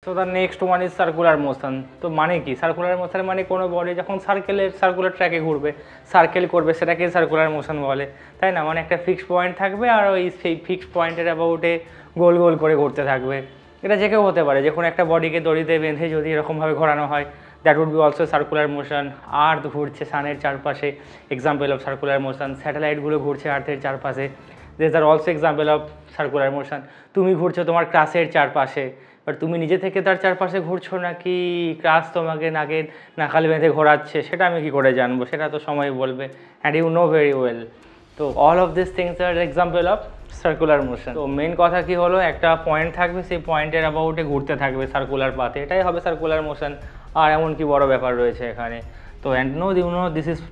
So the next one is circular motion. তো মানে কি সার্কুলার মোশন? মানে কোনো বডি যখন সার্কুলার ট্র্যাকে ঘুরবে, সার্কেল করবে, সেটাকে সার্কুলার মোশন বলে, তাই না? মানে একটা ফিক্সড পয়েন্ট থাকবে আর ওই সেই ফিক্সড পয়েন্টের অ্যাবাউটে গোল গোল করে ঘুরতে থাকবে। এটা যে কেউ হতে পারে, যে কোনো একটা বডিকে দড়িতে বেঁধে যদি এরকমভাবে ঘোরানো হয়, that would be also circular motion. Earth ঘুরছে সানের চারপাশে, এক্সাম্পল অফ সার্কুলার মোশন। স্যাটেলাইটগুলো ঘুরছে আর্থের চারপাশে, this are also example of circular motion. তুমি ঘুরছো তোমার ক্রাসের চারপাশে, বাট তুমি নিজে থেকে তার চারপাশে ঘুরছো নাকি ক্রাস তোমাকে নাকাল বেঁধে ঘোরাচ্ছে, সেটা আমি কী করে জানবো? সেটা তো সময় বলবে, and you know very well. তো all of this things are example of circular motion. তো মেন কথা কি হলো, একটা পয়েন্ট থাকবে, সেই পয়েন্টের অ্যাবাউটে ঘুরতে থাকবে সার্কুলার পাথে, এটাই হবে সার্কুলার মোশন। আর এমন কি বড় ব্যাপার রয়েছে এখানে? তো and no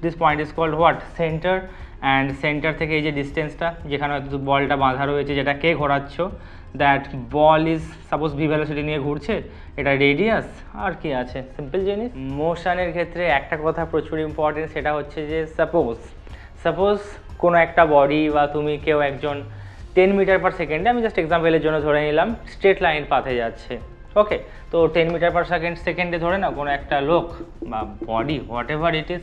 this point is called what? Center. And center থেকে এই যে ডিস্টেন্সটা, যেখানে হয়তো বলটা বাঁধা রয়েছে, যেটা কে ঘোরাচ্ছ, that ball is suppose V velocity নিয়ে ঘুরছে, এটা রেডিয়াস। আর কি আছে, সিম্পল জিনিস। মোশনের ক্ষেত্রে একটা কথা প্রচুর ইম্পর্টেন্ট, সেটা হচ্ছে যে সাপোজ কোনো একটা বডি বা তুমি কেউ একজন 10 মিটার পার সেকেন্ডে, আমি জাস্ট এক্সাম্পলের জন্য ধরে নিলাম, স্ট্রেট লাইন পাথে যাচ্ছে। ওকে, তো 10 মিটার পার সেকেন্ডে ধরে না কোনো একটা লোক বা body whatever it is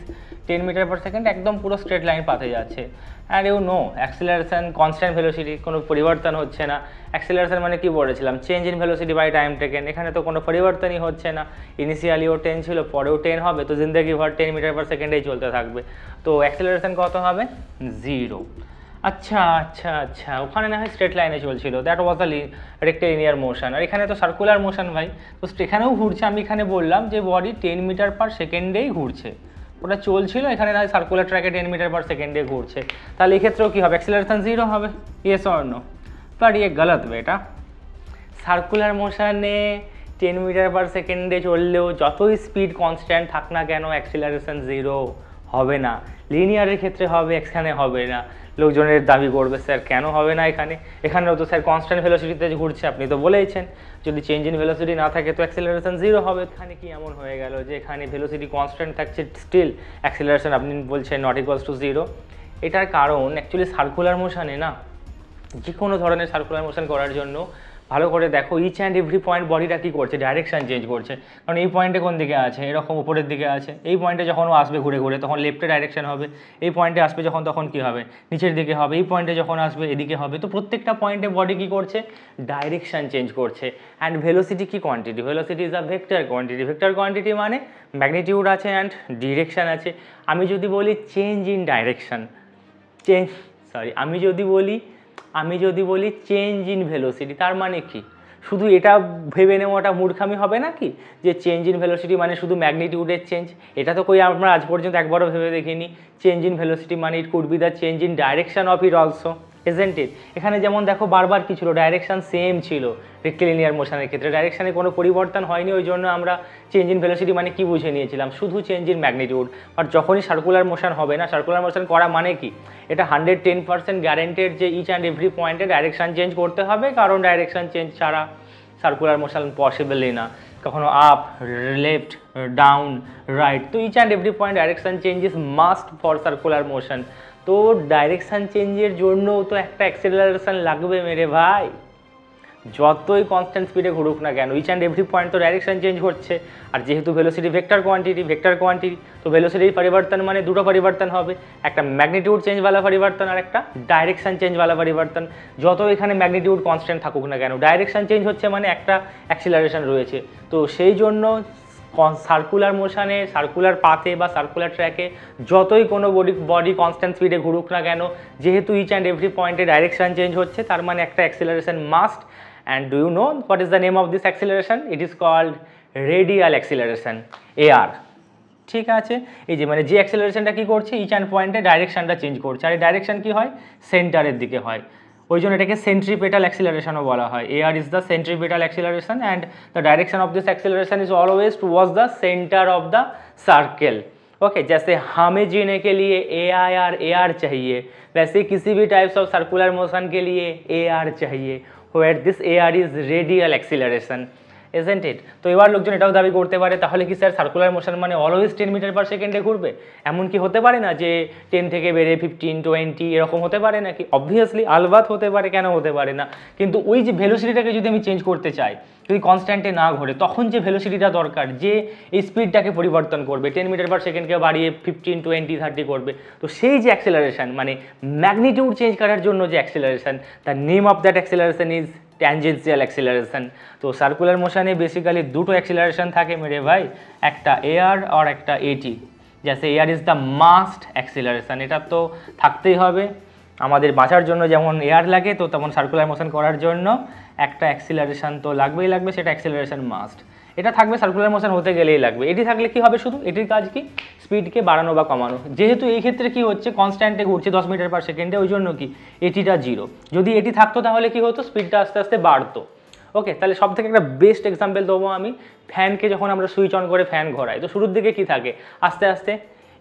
10 meter per second একদম পুরো স্ট্রেট লাইন পাথে যাচ্ছে। And you know acceleration constant velocity, কোনো পরিবর্তন হচ্ছে না। অ্যাক্সিলারেশন মানে কি বলেছিলাম? Change in velocity by time taken. এখানে তো কোনো পরিবর্তনই হচ্ছে না, ইনিশিয়ালিও 10 ছিল, পরেও 10 হবে, তো জিন্দগি ভর 10 মিটার পার সেকেন্ডেই চলতে থাকবে। তো অ্যাক্সিলারেশন কত হবে? 0। আচ্ছা, ওখানে না হয় স্ট্রেট লাইনে চলছিল, that was a rectilinear motion. আর এখানে তো সার্কুলার মোশন ভাই, তো এখানেও ঘুরছে। আমি এখানে বললাম যে বডি 10 মিটার পার সেকেন্ডেই ঘুরছে, ওটা চলছিল, এখানে না হয় সার্কুলার ট্র্যাকে 10 মিটার পার সেকেন্ডে ঘুরছে, তাহলে এক্ষেত্রেও কী হবে? অ্যাক্সিলারেশন 0 হবে। Yes or no? বাট ইয়ে গলত বেটা। সার্কুলার মোশনে 10 মিটার পার সেকেন্ডে চললেও যতই স্পিড কনস্ট্যান্ট থাক না কেন, অ্যাক্সিলারেশন 0 হবে না। লিনিয়ারের ক্ষেত্রে হবে, এখানে হবে না। লোকজনের দাবি করবে, স্যার কেন হবে না এখানেও তো স্যার কনস্ট্যান্ট ভেলোসিটিতে ঘুরছে, আপনি তো বলেইছেন যদি চেঞ্জ ইন ভেলোসিটি না থাকে তো অ্যাক্সিলারেশন 0 হবে। এখানে কি এমন হয়ে গেল যে এখানে ভেলোসিটি কনস্ট্যান্ট থাকছে, স্টিল অ্যাক্সিলারেশন আপনি বলছেন নট ইকুয়ালস টু 0? এটার কারণ অ্যাকচুয়ালি সার্কুলার মোশনে না, যে কোনো ধরনের সার্কুলার মোশন করার জন্য ভালো করে দেখো, ইচ অ্যান্ড এভরি পয়েন্ট বডিটা কী করছে? ডাইরেকশান চেঞ্জ করছে। কারণ এই পয়েন্টে কোন দিকে আছে? এরকম উপরের দিকে আছে। এই পয়েন্টে যখন ও আসবে ঘুরে ঘুরে, তখন লেফটে ডাইরেকশন হবে। এই পয়েন্টে আসবে যখন, তখন কী হবে? নিচের দিকে হবে। এই পয়েন্টে যখন আসবে এদিকে হবে। তো প্রত্যেকটা পয়েন্টে বডি কী করছে? ডাইরেকশান চেঞ্জ করছে। অ্যান্ড ভেলোসিটি কি quantity? Velocity is a vector quantity. Vector quantity মানে ম্যাগনিটিউড আছে অ্যান্ড ডিরেকশান আছে। আমি যদি বলি চেঞ্জ ইন ডাইরেকশান, আমি যদি বলি চেঞ্জ ইন ভেলোসিটি, তার মানে কি? শুধু এটা ভেবে নেওয়াটা মূর্খামি হবে না কি, যে চেঞ্জ ইন ভেলোসিটি মানে শুধু ম্যাগনিটিউডের চেঞ্জ? এটা তো আমরা আজ পর্যন্ত একবারও ভেবে দেখিনি। চেঞ্জ ইন ভেলোসিটি মানে it could be the change in direction of it also, isn't it? এখানে যেমন দেখো বারবার কী ছিল? ডাইরেকশান সেম ছিল। রেক্টিলিনিয়ার মোশনের ক্ষেত্রে ডাইরেকশানে কোনো পরিবর্তন হয়নি, ওই জন্য আমরা চেঞ্জ ইন ভেলোসিটি মানে কি বুঝে নিয়েছিলাম? শুধু চেঞ্জ ইন ম্যাগনিটিউড। বাট যখনই সার্কুলার মোশন হবে না, সার্কুলার মোশন করা মানে কি? এটা 110% গ্যারেন্টেড যে ইচ অ্যান্ড এভরি পয়েন্টে ডাইরেকশান চেঞ্জ করতে হবে, কারণ ডাইরেকশান চেঞ্জ ছাড়া সার্কুলার মোশন পসিবলই না। কখনো আপ, লেফট, ডাউন, রাইট, তো each and every point direction change is must for circular motion. তো ডাইরেকশান চেঞ্জের জন্যও তো একটা অ্যাক্সিলারেশন লাগবে মেরে ভাই, যতই কনস্ট্যান্ট স্পিডে ঘুরুক না কেন। ইচ অ্যান্ড এভরি পয়েন্ট তো ডাইরেকশান চেঞ্জ হচ্ছে। আর যেহেতু ভেলোসিটি ভেক্টর কোয়ান্টিটি, তো ভেলোসিটির পরিবর্তন মানে দুটো পরিবর্তন হবে, একটা ম্যাগনিটিউড চেঞ্জওয়ালা পরিবর্তন আর একটা ডাইরেকশান চেঞ্জওয়ালা পরিবর্তন। যত এখানে ম্যাগনিটিউড কনস্ট্যান্ট থাকুক না কেন, ডাইরেকশান চেঞ্জ হচ্ছে মানে একটা অ্যাক্সিলারেশন রয়েছে। তো সেই জন্য সার্কুলার মোশনে, সার্কুলার পাথে বা সার্কুলার ট্র্যাকে যতই কোনো বডি কনস্ট্যান্ট স্পিডে ঘুরুক না কেন, যেহেতু ইচ অ্যান্ড এভরি পয়েন্টে ডাইরেকশান চেঞ্জ হচ্ছে, তার মানে একটা acceleration must. And do you know what is the name of this acceleration? It is called radial acceleration, AR. ঠিক আছে, এই যে মানে যে অ্যাক্সিলারেশনটা কী করছে? ইচ অ্যান্ড পয়েন্টে ডাইরেকশানটা চেঞ্জ করছে। আর এই ডাইরেকশান কী হয়? সেন্টারের দিকে হয়, ওই জন্য এটাকে সেন্ট্রিপেটাল অ্যাক্সিলারেশনও বলা হয়। AR is the centripetal acceleration and the direction of this acceleration is always towards the center of the circle. Okay, जैसे हमें जीने के लिए AR चाहिए, वैसे किसी भी टाइप्स ऑफ सर्कुलर मोशन के लिए AR चाहिए, where this AR is radial acceleration. Isn't it? তো এবার লোকজন এটাও দাবি করতে পারে তাহলে কি স্যার সার্কুলার মোশন মানে অলওয়েজ 10 মিটার পার সেকেন্ডে ঘুরবে? এমন কি হতে পারে না যে 10 থেকে বেড়ে 15, 20 এরকম হতে পারে নাকি? অবভিয়াসলি আলবাত হতে পারে, কেন হতে পারে না? কিন্তু ওই যে ভেলোসিটিটাকে যদি আমি চেঞ্জ করতে চাই, যদি কনস্ট্যান্টে না ঘোরে, তখন যে ভেলোসিটিটা দরকার, যে এই স্পিডটাকে পরিবর্তন করবে, 10 মিটার পার সেকেন্ডকে বাড়িয়ে 15, 20, 30 করবে, তো সেই যে অ্যাক্সেলারেশন মানে ম্যাগনিটিউড চেঞ্জ করার জন্য যে acceleration, the name of that acceleration is tangential acceleration. তো সার্কুলার মোশনে বেসিক্যালি দুটো অ্যাক্সেলারেশন থাকে মেরে ভাই, একটা এআর আর একটা এটি। जैसे a r is the must acceleration, এটা তো থাকতেই হবে আমাদের বাঁচার জন্য, যেমন এয়ার লাগে তো তেমন সার্কুলার মোশন করার জন্য একটা অ্যাক্সিলারেশন তো লাগবেই লাগবে, সেটা অ্যাক্সিলারেশন মাস্ট, এটা থাকবে সার্কুলার মোশন হতে গেলেই লাগবে। এটি থাকলে কি হবে, শুধু এটির কাজ কি, স্পিডকে বাড়ানো বা কমানো। যেহেতু এই ক্ষেত্রে কি হচ্ছে, কনস্ট্যান্টে ঘুরছে 10 মিটার পার সেকেন্ডে, ওই জন্য কি এটিটা জিরো। যদি এটি থাকতো তাহলে কি হতো, স্পিডটা আস্তে আস্তে বাড়তো। ওকে, তাহলে সব থেকে একটা বেস্ট এক্সাম্পল দেবো আমি, ফ্যানকে যখন আমরা সুইচ অন করে ফ্যান ঘোরাই, তো শুরুর দিকে কি থাকে, আস্তে আস্তে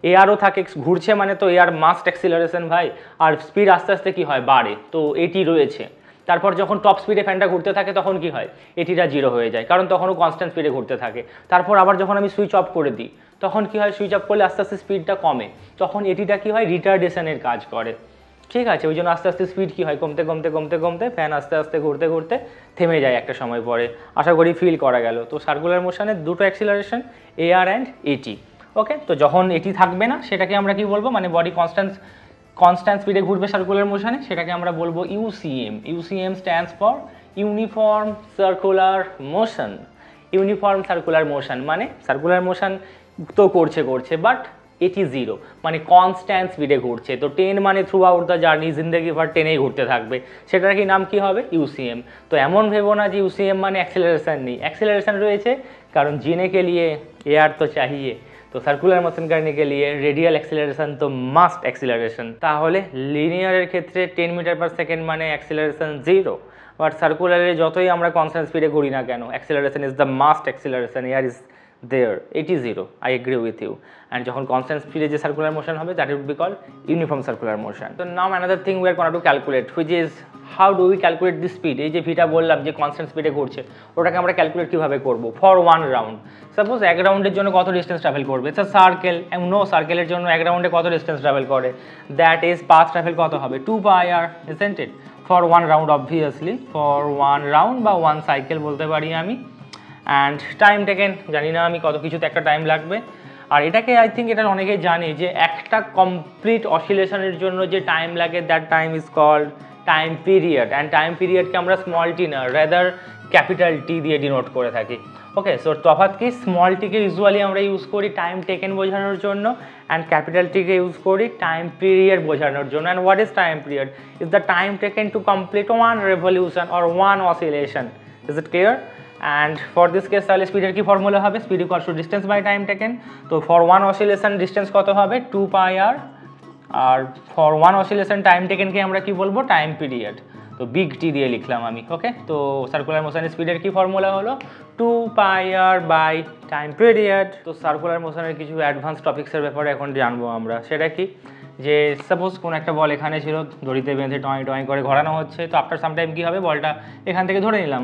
এয়ারও থাকে, ঘুরছে মানে তো এয়ার মাস্ট অ্যাক্সিলারেশন ভাই, আর স্পিড আস্তে আস্তে কি হয়, বাড়ে, তো এটি রয়েছে। তারপর যখন টপ স্পিডে ফ্যানটা ঘুরতে থাকে তখন কি হয়, এটিটা জিরো হয়ে যায়, কারণ তখনও কনস্ট্যান্ট স্পিডে ঘুরতে থাকে। তারপর আবার যখন আমি সুইচ অফ করে দিই, তখন কি হয়, সুইচ অফ করলে আস্তে আস্তে স্পিডটা কমে, তখন এটিটা কি হয়, রিটার্ডেশনের কাজ করে। ঠিক আছে, ওই জন্য আস্তে আস্তে স্পিড কী হয়, কমতে কমতে কমতে কমতে ফ্যান আস্তে আস্তে ঘুরতে ঘুরতে থেমে যায় একটা সময় পরে। আশা করি ফিল করা গেল। তো সার্কুলার মোশনের দুটো অ্যাক্সিলারেশন, এআর অ্যান্ড এটি। ওকে, তো যখন এটি থাকবে না সেটাকে আমরা কি বলবো, মানে বডি কনস্ট্যান্ট স্পিডে ঘুরবে সার্কুলার মোশনে, সেটাকে আমরা বলবো UCM. UCM stands for uniform circular motion. Uniform circular motion মানে সার্কুলার মোশন তো করছে বাট এটি জিরো, মানে কনস্ট্যান্ট স্পিডে ঘুরছে। তো 10 মানে থ্রু আউট দ্য জার্নি, জিন্দগি ভর 10এই ঘুরতে থাকবে, সেটার কি নাম কি হবে, ইউসিএম। তো এমন ভেবো না যে ইউসিএম মানে অ্যাক্সিলারেশন নেই, অ্যাক্সিলারেশন রয়েছে, কারণ जीने के लिए एयर तो चाहिए, तो সার্কুলার মোশন करने के लिए रेडियल एक्सीलरेशन तो मास्ट एक्सीलरेशन। তাহলে লিনিয়ারের ক্ষেত্রে 10 মিটার পার সেকেন্ড মানে অ্যাক্সিলারেশন জিরো, বাট সার্কুলারে যতই আমরা কনস্ট্যান্ট স্পিডে ঘুরি না কেন, acceleration is the must acceleration, air is there, it is zero, I agree with you. And যখন constant speed যে circular motion হবে, that would be called uniform circular motion. So now another thing we are going to calculate, which is how do we calculate the speed? এই যে ভিটা বললাম যে constant speed এ ঘুরছে, ওটাকে আমরা ক্যালকুলেট কিভাবে করব for one round? সাপোজ এক রাউন্ডের জন্য কত ডিস্টেন্স ট্রাভেল করবে, ইটস আ সার্কেল, নো সার্কেলের জন্য এক রাউন্ডে কত ডিস্টেন্স ট্রাভেল করে, দ্যাট ইজ পাথ ট্রাভেল কত হবে, 2πr, isn't it? for one round, obviously for one round বা one cycle বলতে পারি আমি। অ্যান্ড টাইম টেকেন জানি না আমি, কত কিছুতে একটা টাইম লাগবে। আর এটাকে আই থিঙ্ক এটা অনেকেই জানে যে একটা কমপ্লিট অসিলেশনের জন্য যে টাইম লাগে, that time is called time period. And time পিরিয়ডকে আমরা স্মল টি না, রেদার ক্যাপিটাল টি দিয়ে ডিনোট করে থাকি। ওকে, সো তফাৎ কি, স্মল টিকে ইউজুয়ালি আমরা ইউজ করি টাইম টেকেন বোঝানোর জন্য, অ্যান্ড ক্যাপিটাল টিকে ইউজ করি টাইম পিরিয়ড বোঝানোর জন্য। And what is time period? Is the time taken to complete one revolution or one oscillation. Is it clear? And for this case তাহলে স্পিডের কি ফর্মুলা হবে, speed equals to distance by time taken. তো for one oscillation distance কত হবে, 2πr, আর for one oscillation time টেকেনকে আমরা কি বলবো, টাইম পিরিয়ড। তো বিগ টি দিয়ে লিখলাম আমি। ওকে, তো সার্কুলার মোশনের স্পিডের কি ফর্মুলা হলো, 2πr বাই টাইম পিরিয়ড। তো সার্কুলার মোশনের কিছু অ্যাডভান্স টপিক্সের ব্যাপারে এখন জানবো আমরা। সেটা কি, যে সাপোজ কোনো একটা বল এখানে ছিল, দড়িতে বেঁধে টয় করে ঘোরানো হচ্ছে, তো আফটার সাম টাইম কী হবে, বলটা এখান থেকে ধরে নিলাম,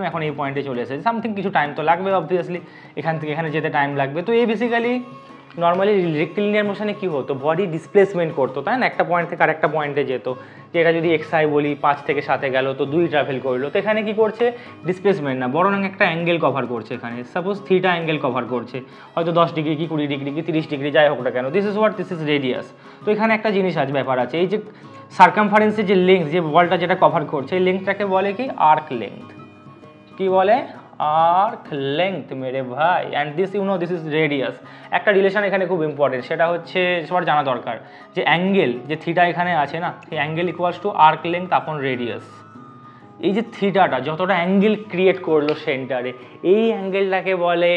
এখন এই পয়েন্টে চলে এসেছে, সামথিং কিছু টাইম তো লাগবে অবভিয়াসলি, এখান থেকে এখানে যেতে টাইম লাগবে। তো এই বেসিক্যালি নর্মালি রেক্টিলিনিয়ার মোশনে কী হতো, বডি ডিসপ্লেসমেন্ট করতো, তাই না, একটা পয়েন্ট থেকে আরেকটা পয়েন্টে যেত। যে এটা যদি এক্সআই বলি, 5 থেকে 7-এ গেল, তো 2 ট্রাভেল করলো, তো এখানে কী করছে, ডিসপ্লেসমেন্ট না, বরং একটা অ্যাঙ্গেল কভার করছে, এখানে সাপোজ থিটা অ্যাঙ্গেল কভার করছে, হয়তো 10 ডিগ্রি কি 20 ডিগ্রি কি 30 ডিগ্রি যাই হোক না কেন, দিস ইজ রেডিয়াস। তো এখানে একটা জিনিস আছে, ব্যাপার আছে, এই যে সার্কামফারেন্সের যে লেন্থ, যে বলটা যেটা কভার করছে, এই লেন্থটাকে বলে কি, আর্ক লেন্থ। কি বলে, আর্ক লেন্থ মেরে ভাই। And this this is radius. একটা রিলেশন এখানে খুব ইম্পর্টেন্ট, সেটা হচ্ছে সবার জানা দরকার, যে অ্যাঙ্গেল, যে থিটা এখানে আছে না, এই angle equals to arc length upon radius. এই যে থিটাটা যতটা অ্যাঙ্গেল ক্রিয়েট করলো সেন্টারে, এই অ্যাঙ্গেলটাকে বলে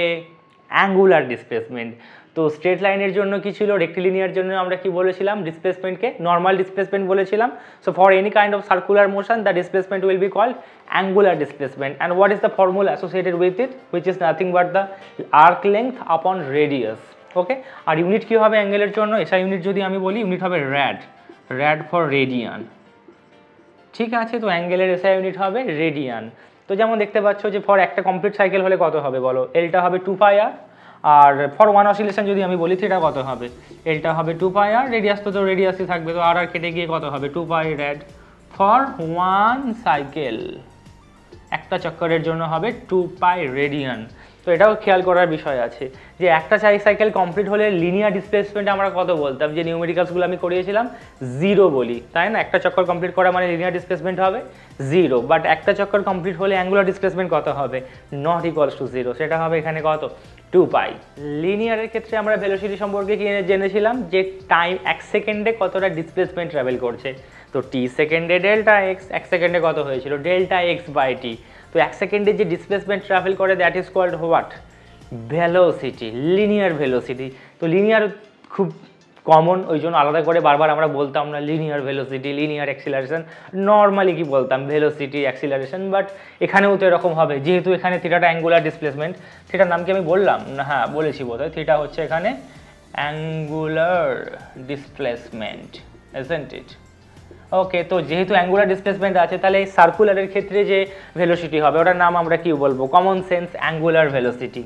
অ্যাঙ্গুলার ডিসপ্লেসমেন্ট। তো স্ট্রেট লাইনের জন্য কি ছিল, রেক্টিলিনিয়ার জন্য আমরা কি বলেছিলাম, ডিসপ্লেসমেন্টকে নর্মাল ডিসপ্লেসমেন্ট বলেছিলাম। So for any kind of circular motion the displacement will be called angular displacement. And what is the formula associated with it, which is nothing but the arc length upon radius. Okay, আর unit কী হবে অ্যাঙ্গেলের জন্য, SI unit যদি আমি বলি, unit হবে র্যাড for radian. ঠিক আছে, তো অ্যাঙ্গেলের এসআই ইউনিট হবে রেডিয়ান। তো যেমন দেখতে পাচ্ছ যে ফর একটা কমপ্লিট সাইকেল হলে কত হবে বলো, এলটা হবে 2πr, আর ফর ওয়ান অসিলেশন যদি আমি বলি থিটা কত হবে, এলটা হবে 2πr, রেডিয়াস তো রেডিয়াসই থাকবে, তো আর কেটে গিয়ে কত হবে 2π rad ফর ওয়ান সাইকেল, একটা চক্করের জন্য হবে 2π রেডিয়ান। তো এটাও খেয়াল করার বিষয় আছে যে একটা সাইকেল কমপ্লিট হলে লিনিয়ার ডিসপ্লেসমেন্ট আমরা কত বলতাম, যে নিউমেরিক্যালসগুলো আমি করিয়েছিলাম 0 বলি, তাই না? একটা চক্কর কমপ্লিট করা মানে লিনিয়ার ডিসপ্লেসমেন্ট হবে 0, বাট একটা চক্কর কমপ্লিট হলে অ্যাঙ্গুলার ডিসপ্লেসমেন্ট কত হবে, নট ইকুয়ালস টু 0, সেটা হবে এখানে কত 2π। লিনিয়ারের ক্ষেত্রে আমরা ভেলোসিটি সম্পর্কে কি জেনেছিলাম যে টাইম 1 সেকেন্ডে কতটা ডিসপ্লেসমেন্ট ট্রাভেল করছে, তো t সেকেন্ডে ডেল্টা x, 1 সেকেন্ডে কত হয়েছিল ডেল্টা x/t, তো 1 সেকেন্ডে যে ডিসপ্লেসমেন্ট ট্রাভেল করে that is called what, velocity, linear velocity. তো লিনিয়ার খুব কমন, ওই জন্য আলাদা করে বারবার আমরা বলতাম না linear velocity, linear acceleration, normally কি বলতাম ভেলোসিটি অ্যাক্সিলারেশন, বাট এখানেও তো এরকম হবে, যেহেতু এখানে থিটাটা অ্যাঙ্গুলার ডিসপ্লেসমেন্ট, থিটার নাম কি আমি বললাম না, হ্যাঁ বলেছি বোধহয়, থিটা হচ্ছে এখানে অ্যাঙ্গুলার ডিসপ্লেসমেন্ট, ইজন্ট ইট? ওকে, তো যেহেতু অ্যাঙ্গুলার ডিসপ্লেসমেন্ট আছে তাহলে এই সার্কুলারের ক্ষেত্রে যে ভেলোসিটি হবে ওটার নাম আমরা কি বলবো, common sense angular velocity,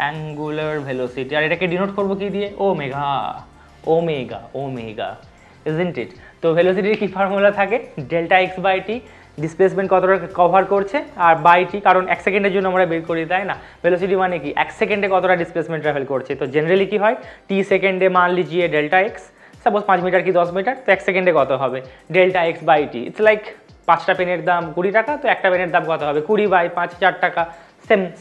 angular velocity. আর এটাকে ডিনোট করবো কি দিয়ে, omega, omega, omega, isn't it? তো ভেলোসিটির কি ফর্মুলা থাকে, ডেল্টা x/t, ডিসপ্লেসমেন্ট কতটা কভার করছে, আর বাই টি, কারণ 1 সেকেন্ডের জন্য আমরা বের করি, তাই না? ভেলোসিটি মানে কি 1 সেকেন্ডে কতটা ডিসপ্লেসমেন্ট ট্রাভেল করছে, তো জেনারেলি কি হয় t সেকেন্ডে মান লিজিয়ে ডেল্টা x, সাপোজ 5 মিটার কি 10 মিটার, তো 1 সেকেন্ডে কত হবে ডেল্টা x/t, ইটস লাইক 5টা পেনের দাম 20 টাকা, তো একটা পেনের দাম কত হবে 20/5, 4 টাকা,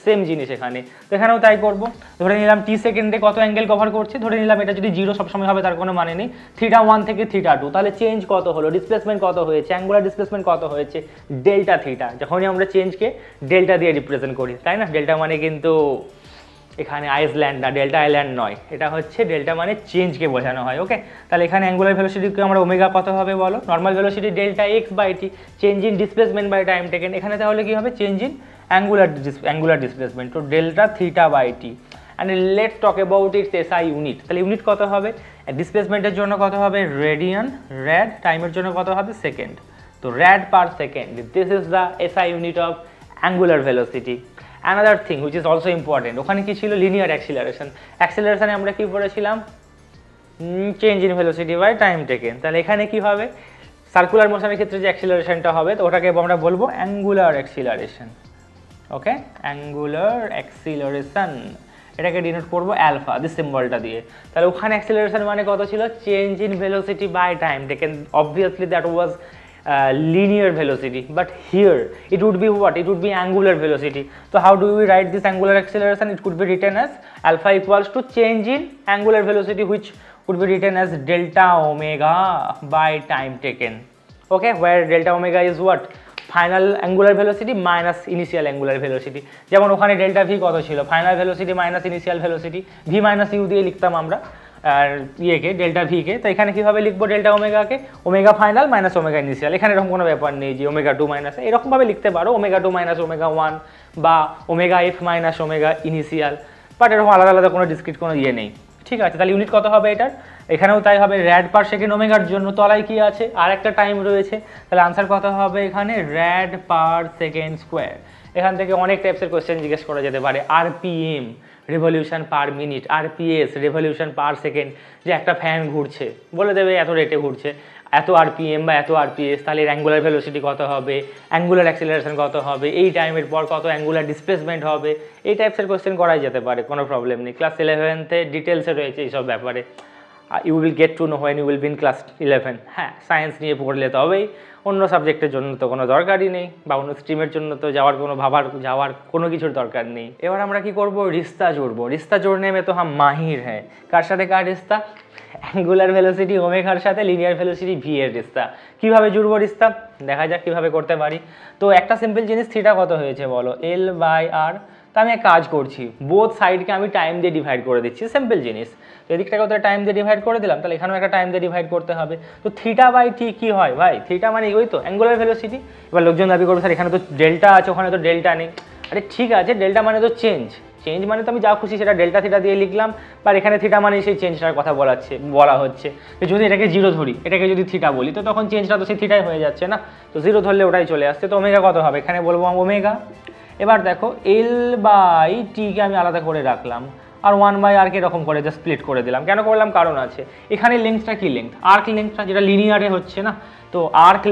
সেম জিনিস এখানে। তো এখানেও তাই করবো, ধরে নিলাম টি সেকেন্ডে কত অ্যাঙ্গেল কভার করছে, ধরে নিলাম এটা যদি 0 সবসময় হবে তার কোনো মানে নেই, θ1 থেকে θ2, তাহলে চেঞ্জ কত হলো, ডিসপ্লেসমেন্ট কত হয়েছে, অ্যাঙ্গুলার ডিসপ্লেসমেন্ট কত হয়েছে ডেল্টা থিটা, যখনই আমরা চেঞ্জকে ডেল্টা দিয়ে রিপ্রেজেন্ট করি, তাই না? ডেল্টা মানে কিন্তু এখানে আইসল্যান্ড না, ডেল্টা আইল্যান্ড নয়, এটা হচ্ছে ডেল্টা মানে চেঞ্জকে বোঝানো হয়। ওকে, তাহলে এখানে অ্যাঙ্গুলার ভেলোসিটিকে আমরা ওমেগা কত হবে বলো, normal velocity delta x/t, change in displacement by time taken, এখানে তাহলে কি হবে চেঞ্জ ইন অ্যাঙ্গুলার ডিসপ্লেসমেন্ট, তো delta θ/t। And let's talk about its SI unit, তাহলে ইউনিট কত হবে, ডিসপ্লেসমেন্টের জন্য কত হবে রেডিয়ান, র্যাড, টাইমের জন্য কত হবে সেকেন্ড, তো rad per second, this is the SI unit of angular velocity. Another thing which is also important, ওখানে কি ছিল লিনিয়ার অ্যাক্সিলারেশন, অ্যাক্সিলারেশনে আমরা কি পড়েছিলাম change in velocity by time taken, তাহলে এখানে কি হবে সার্কুলার মোশনের ক্ষেত্রে যে অ্যাক্সিলারেশনটা হবে তো ওটাকে আমরা বলবো angular acceleration. Okay, angular acceleration, এটাকে ডিনোট করবো অ্যালফা, দিস সিম্বলটা দিয়ে। তাহলে ওখানে অ্যাক্সিলারেশন মানে কত ছিল, change in velocity by time taken, obviously that was linear velocity, but here it would be what, it would be angular velocity. So how do we write this angular acceleration, it could be written as alpha equals to change in angular velocity, which would be written as delta omega by time taken. Okay, where delta omega is what, final angular velocity minus initial angular velocity, যেমন ওখানে delta V কত ছিল, final velocity minus initial velocity, V minus U দিয়ে লিখতাম আমরা আর ইয়েকে delta V K, তো এখানে কীভাবে লিখবো ডেল্টা ওমেগাকে, omega final minus omega initial, এখানে এরকম কোনো ব্যাপার নেই যে ওমেগা 2 মাইনাস, এরকমভাবে লিখতে পারো ওমেগা 2 মাইনাস ওমেগা 1 বা omega F minus omega initial, but এরকম আলাদা আলাদা কোনো ডিসক্রিট কোনো ইয়ে নেই। ঠিক আছে, তাহলে ইউনিট কত হবে এটার, এখানেও তাই হবে র্যাড পার সেকেন্ড ওমেগার জন্য, তলায় কি আছে আর একটা টাইম রয়েছে, তাহলে আনসার কত হবে এখানে র্যাড পার সেকেন্ড স্কোয়ার। এখান থেকে অনেক টাইপসের কোয়েশ্চেন জিজ্ঞেস করা যেতে পারে, RPM revolution per minute, RPS revolution per second, যে একটা ফ্যান ঘুরছে বলে দেবে এত রেটে ঘুরছে, এত আরপিএম বা এত আরপিএস, তাহলে অ্যাঙ্গুলার ভেলোসিটি কত হবে, অ্যাঙ্গুলার অ্যাক্সিলারেশন কত হবে, এই টাইমের পর কত অ্যাঙ্গুলার ডিসপ্লেসমেন্ট হবে, এই টাইপসের কোয়েশ্চেন করাই যেতে পারে, কোনো প্রবলেম নেই। ক্লাস 11তে ডিটেলসে রয়েছে এইসব ব্যাপারে, you will get to know when you will be in class 11। হ্যাঁ, সায়েন্স নিয়ে পড়লে তবেই, অন্য সাবজেক্টের জন্য তো কোনো দরকারই নেই, বা অন্য স্ট্রিমের জন্য তো যাওয়ার কোনো কিছুর দরকার নেই। এবার আমরা কি করব, রিস্তা জুড়বো, রিস্তা জোড়নে মে তো হাম মাহির হ্যাঁ। কার সাথে কার রিস্তা, অ্যাঙ্গুলার ভেলোসিটি ওমেগার সাথে লিনিয়ার ভেলোসিটি ভি এর রিস্তা। কীভাবে জুড়বো রিস্তা, দেখা যাক কীভাবে করতে পারি। তো একটা সিম্পল জিনিস, থিটা কত হয়েছে বলো, এল বাই আর, তো আমি এক কাজ করছি, বোথ সাইডকে আমি টাইম দিয়ে ডিভাইড করে দিচ্ছি, সিম্পল জিনিস। তো এদিকটাকে ওদের টাইম দিয়ে ডিভাইড করে দিলাম, তাহলে এখানেও একটা টাইম দিয়ে ডিভাইড করতে হবে। তো থিটা বাই টি কী হয় ভাই, থিটা মানে ওই তো অ্যাঙ্গুলার ভেলোসিটি। এবার লোকজন দাবি করবে স্যার এখানে তো ডেল্টা আছে, ওখানে তো ডেল্টা নেই। আরে ঠিক আছে, ডেল্টা মানে তো চেঞ্জ, চেঞ্জ মানে তো আমি যা খুশি সেটা ডেল্টা থিটা দিয়ে লিখলাম, বা এখানে থিটা মানে সেই চেঞ্জটার কথা বলা হচ্ছে। তো যদি এটাকে 0 ধরি, এটাকে যদি থিটা বলি, তো তখন চেঞ্জটা তো সেই থিটাই হয়ে যাচ্ছে না, তো 0 ধরলে ওটাই চলে আসছে। তো ওমেগা কত হবে, এখানে বলবো ওমেগা। এবার দেখো L/T-কে আমি আলাদা করে রাখলাম, আর 1/R কে এরকম করে জাস্ট স্প্লিট করে দিলাম। কেন করলাম, কারণ আছে। এখানে লেন্থটা কি লেন্থ, আর্ক লেন্থটা, যেটা লিনিয়ারে হচ্ছে না, তো arc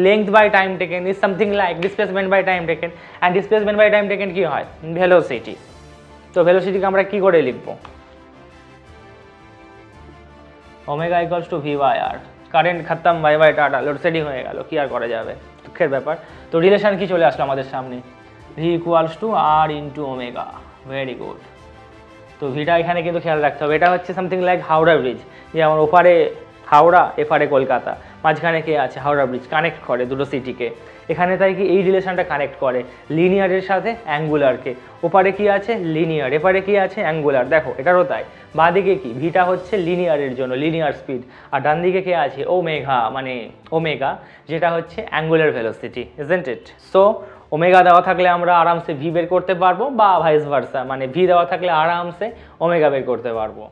length by time taken is something like displacement by time taken, and displacement by time taken কি হয়, ভেলোসিটি। তো ভেলোসিটিকে আমরা কি করে লিখবো, omega equals to V/R। Current খতম, বাই বাই টাটা, লোডশেডিং হয়ে গেল, কি আর করা যাবে, দুঃখের ব্যাপার। তো রিলেশন কি চলে আসলো আমাদের সামনে, V equals to R into omega. Very good. তো ভিটা এখানে কিন্তু খেয়াল রাখতে হবে, এটা হচ্ছে সামথিং লাইক হাওড়া ব্রিজ, যে আমার ওপারে হাওড়া, এপারে কলকাতা, মাঝখানে কে আছে, হাওড়া ব্রিজ কানেক্ট করে দুটো সিটিকে। এখানে তাই কি এই রিলেশনটা কানেক্ট করে লিনিয়ারের সাথে অ্যাঙ্গুলারকে। ওপারে কি আছে, লিনিয়ার, এপারে কি আছে, অ্যাঙ্গুলার। দেখো এটারও তাই, বাঁদিকে কি, ভিটা হচ্ছে লিনিয়ারের জন্য, লিনিয়ার স্পিড, আর ডান দিকে কে আছে, ওমেগা, মানে ওমেগা, যেটা হচ্ছে angular velocity, isn't it? So omega দেওয়া থাকলে আমরা আরামসে ভি বের করতে পারবো, বা ভাইস ভার্সা, মানে ভি দেওয়া থাকলে আরামসে ওমেগা বের করতে পারবো।